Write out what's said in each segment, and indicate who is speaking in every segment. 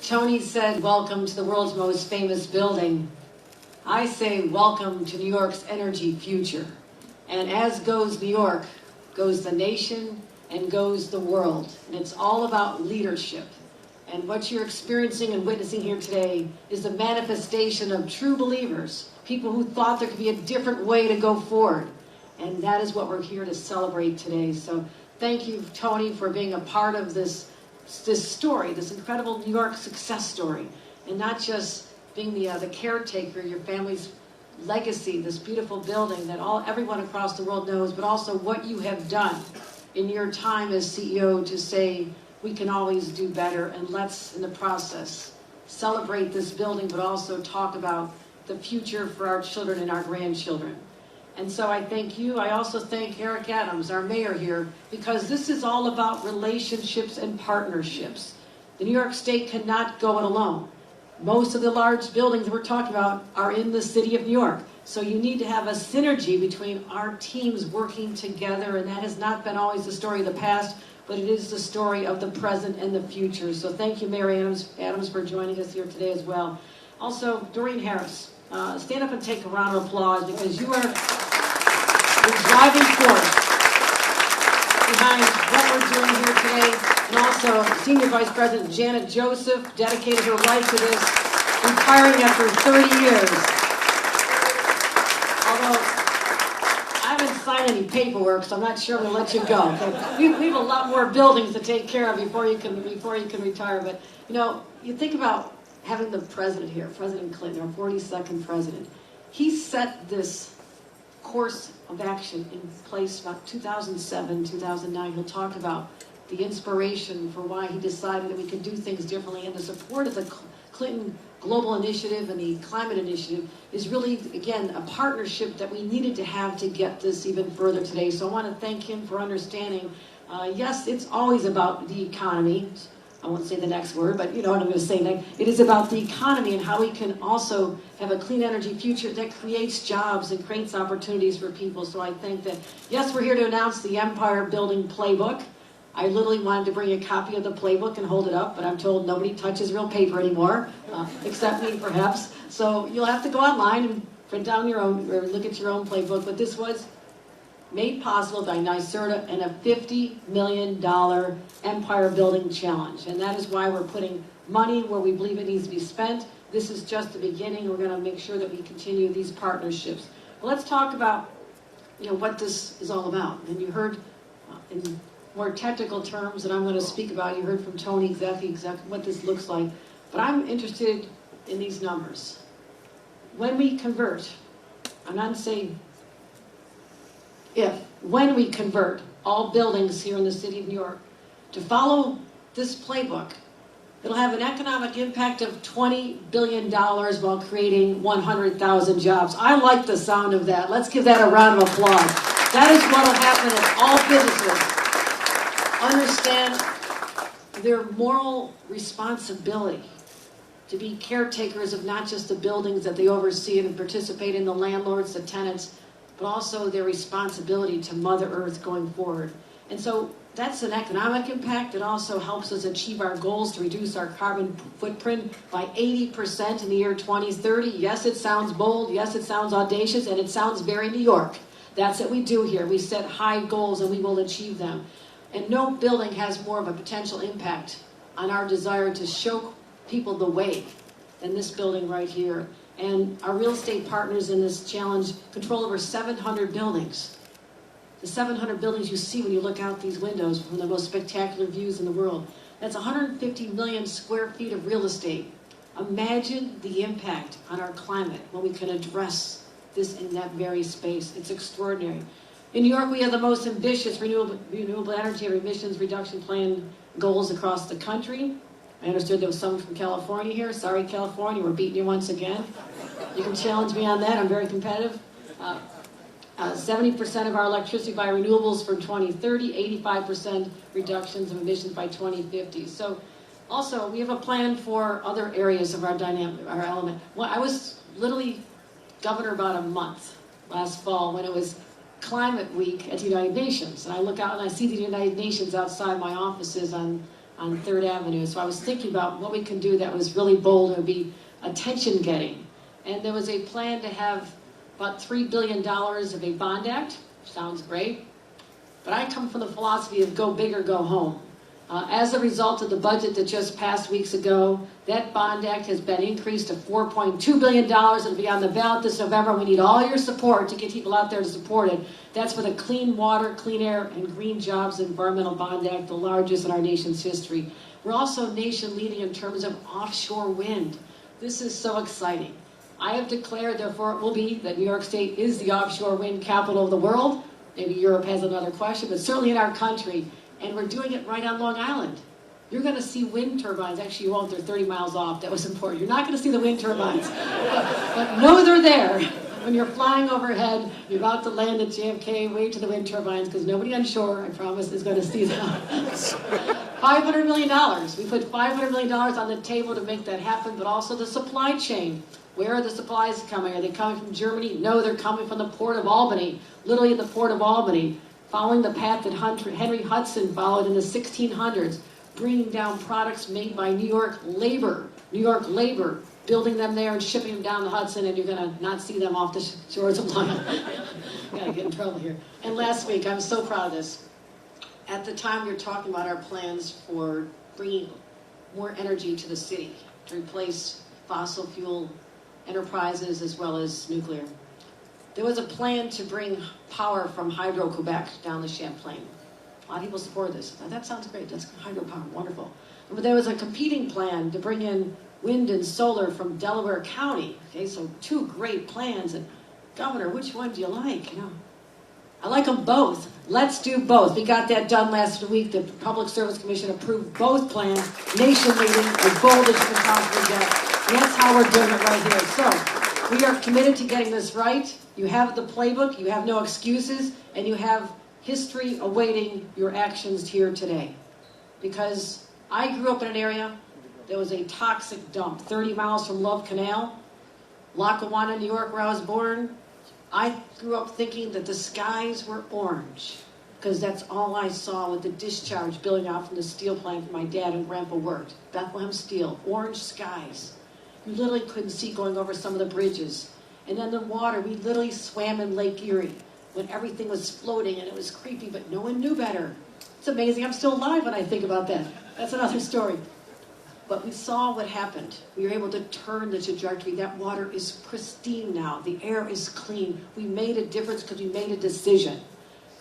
Speaker 1: Tony said, welcome to the world's most famous building. I say, welcome to New York's energy future. And as goes New York, goes the nation and goes the world. And it's all about leadership. And what you're experiencing and witnessing here today is the manifestation of true believers, people who thought there could be a different way to go forward. And that is what we're here to celebrate today. So thank you, Tony, for being a part of this story, this incredible New York success story. And not just being the caretaker, your family's legacy, this beautiful building that everyone across the world knows, but also what you have done in your time as CEO to say, we can always do better, and let's, in the process, celebrate this building, but also talk about the future for our children and our grandchildren. And so I thank you. I also thank Eric Adams, our mayor here, because this is all about relationships and partnerships. The New York State cannot go it alone. Most of the large buildings we're talking about are in the city of New York. So you need to have a synergy between our teams working together, and that has not been always the story of the past, but it is the story of the present and the future. So thank you, Mayor Adams, for joining us here today as well. Also, Doreen Harris, stand up and take a round of applause, because you are the driving force behind what we're doing here today. And also, Senior Vice President Janet Joseph dedicated her life to this, retiring after 30 years. Although I haven't signed any paperwork, so I'm not sure I'm going to let you go. Okay? We have a lot more buildings to take care of before you can retire. But you think about having the president here, President Clinton, our 42nd president. He set this course of action in place about 2007, 2009. He'll talk about the inspiration for why he decided that we could do things differently, and the support of the Clinton Global Initiative and the Climate Initiative is really, again, a partnership that we needed to have to get this even further today. So I want to thank him for understanding, yes, it's always about the economy. I won't say the next word, but you know what I'm going to say next. It is about the economy and how we can also have a clean energy future that creates jobs and creates opportunities for people. So I think that, yes, we're here to announce the Empire Building Playbook. I literally wanted to bring a copy of the playbook and hold it up, but I'm told nobody touches real paper anymore, except me perhaps. So you'll have to go online and print down your own, or look at your own playbook. But this was made possible by NYSERDA and a $50 million Empire Building Challenge. And that is why we're putting money where we believe it needs to be spent. This is just the beginning. We're going to make sure that we continue these partnerships. Well, let's talk about what this is all about. And you heard in more technical terms that I'm going to speak about. You heard from Tony exactly what this looks like. But I'm interested in these numbers. When we convert, I'm not saying when we convert all buildings here in the city of New York to follow this playbook, it'll have an economic impact of $20 billion while creating 100,000 jobs. I like the sound of that. Let's give that a round of applause. That is what will happen if all businesses understand their moral responsibility to be caretakers of not just the buildings that they oversee and participate in, the landlords, the tenants, but also their responsibility to Mother Earth going forward. And so that's an economic impact. It also helps us achieve our goals to reduce our carbon footprint by 80% in the year 2030. Yes, it sounds bold. Yes, it sounds audacious, and it sounds very New York. That's what we do here. We set high goals, and we will achieve them. And no building has more of a potential impact on our desire to show people the way than this building right here. And our real estate partners in this challenge control over 700 buildings. The 700 buildings you see when you look out these windows from the most spectacular views in the world. That's 150 million square feet of real estate. Imagine the impact on our climate when we can address this in that very space. It's extraordinary. In New York, we have the most ambitious renewable energy and emissions reduction plan goals across the country. I understood there was someone from California here. Sorry, California, we're beating you once again. You can challenge me on that. I'm very competitive. 70% of our electricity by renewables for 2030, 85% reductions of emissions by 2050. So also, we have a plan for other areas of our element. Well, I was literally governor about a month last fall when it was Climate Week at the United Nations. And I look out and I see the United Nations outside my offices on on 3rd Avenue. So I was thinking about what we can do that was really bold and would be attention-getting. And there was a plan to have about $3 billion of a bond act. Sounds great. But I come from the philosophy of go big or go home. As a result of the budget that just passed weeks ago, that bond act has been increased to $4.2 billion. It'll be on the ballot this November. We need all your support to get people out there to support it. That's for the Clean Water, Clean Air, and Green Jobs Environmental Bond Act, the largest in our nation's history. We're also nation leading in terms of offshore wind. This is so exciting. I have declared, therefore it will be, that New York State is the offshore wind capital of the world. Maybe Europe has another question, but certainly in our country. And we're doing it right on Long Island. You're going to see wind turbines. Actually, you won't. They're 30 miles off. That was important. You're not going to see the wind turbines. But know they're there. When you're flying overhead, you're about to land at JFK, wait to the wind turbines, because nobody on shore, I promise, is going to see them. $500 million. We put $500 million on the table to make that happen, but also the supply chain. Where are the supplies coming? Are they coming from Germany? No, they're coming from the Port of Albany, literally the Port of Albany, following the path that Henry Hudson followed in the 1600s, bringing down products made by New York labor, building them there and shipping them down the Hudson, and you're going to not see them off the shores of Long Island. Got to get in trouble here. And last week, I'm so proud of this. At the time, we were talking about our plans for bringing more energy to the city to replace fossil fuel enterprises as well as nuclear. There was a plan to bring power from Hydro-Quebec down the Champlain. A lot of people support this. Now, that sounds great. That's hydropower. Wonderful. But there was a competing plan to bring in wind and solar from Delaware County. Okay, so two great plans. And Governor, which one do you like? You know, I like them both. Let's do both. We got that done last week. The Public Service Commission approved both plans, nation leading, as bold as you can possibly get. And that's how we're doing it right here. So we are committed to getting this right. You have the playbook, you have no excuses, and you have history awaiting your actions here today. Because I grew up in an area that was a toxic dump, 30 miles from Love Canal, Lackawanna, New York, where I was born. I grew up thinking that the skies were orange, because that's all I saw with the discharge building out from the steel plant where my dad and grandpa worked. Bethlehem Steel, orange skies. You literally couldn't see going over some of the bridges. And then the water, we literally swam in Lake Erie when everything was floating and it was creepy, but no one knew better. It's amazing. I'm still alive when I think about that. That's another story. But we saw what happened. We were able to turn the trajectory. That water is pristine now. The air is clean. We made a difference because we made a decision.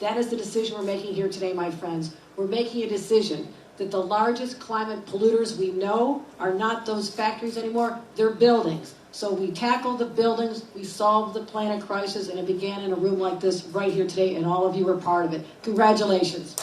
Speaker 1: That is the decision we're making here today, my friends. We're making a decision that the largest climate polluters we know are not those factories anymore. They're buildings. So we tackled the buildings, we solved the planet crisis, and it began in a room like this right here today, and all of you were part of it. Congratulations.